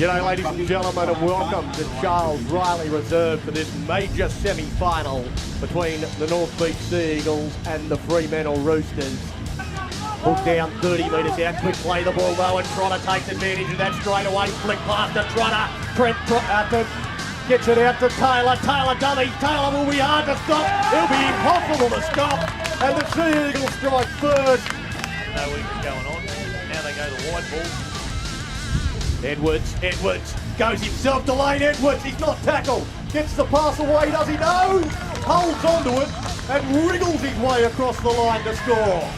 G'day ladies and gentlemen, and welcome to Charles Riley Reserve for this major semi-final between the North Beach Sea Eagles and the Fremantle Roosters. Pulled down 30 metres out, quick play the ball though, and Trotter takes advantage of that straight away, flick past to Trotter. Trent gets it out to Taylor, Taylor dummies, Taylor will be hard to stop, it'll be impossible to stop, and the Sea Eagles strike first. No weakness going on, now they go to wide ball. Edwards goes himself to Lane Edwards, he's not tackled, gets the pass away, does he? No! Holds onto it and wriggles his way across the line to score.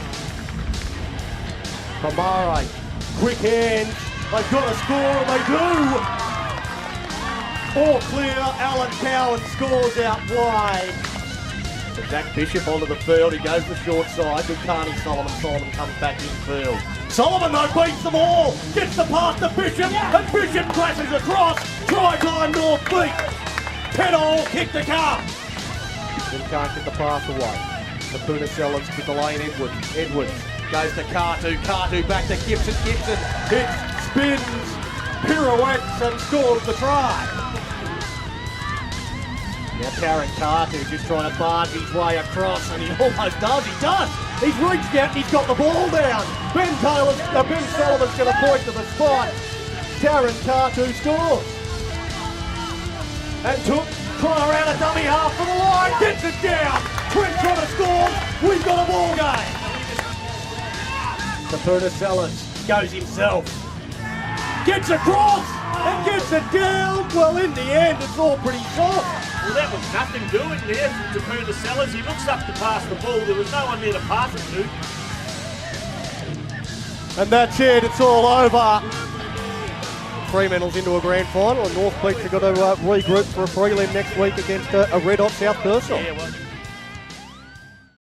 Kamara, quick hands, they've got to score and they do! All clear, Alan Cowan scores out wide. So Zach Bishop onto the field, he goes the short side to Carney Solomon comes back in field. Solomon though beats them all, gets the pass to Bishop, and Bishop crashes across, try line North Beach. Penall kick the car. Then can't get the pass away. The Puna to the lane Edwards goes to Cartu back to Gibson, hits, spins, pirouettes and scores the try. Now Taron Cartu just trying to barge his way across, and he almost does, he does! He's reached out and he's got the ball down. Ben Solomon's going to point to the spot. Taron Cartu scores. And took try around a dummy half for the line, gets it down. Trent Trotter scores, we've got a ball game. Sapuna Sellers goes himself. Gets across and gets it down. Well, in the end, it's all pretty soft. Well, that was nothing doing there to Puna Sellers. He looks up to pass the ball. There was no one there to pass it to. And that's it. It's all over. Fremantle's into a grand final, and North Beach have got to regroup for a prelim next week against a red hot South Percel. Yeah, well,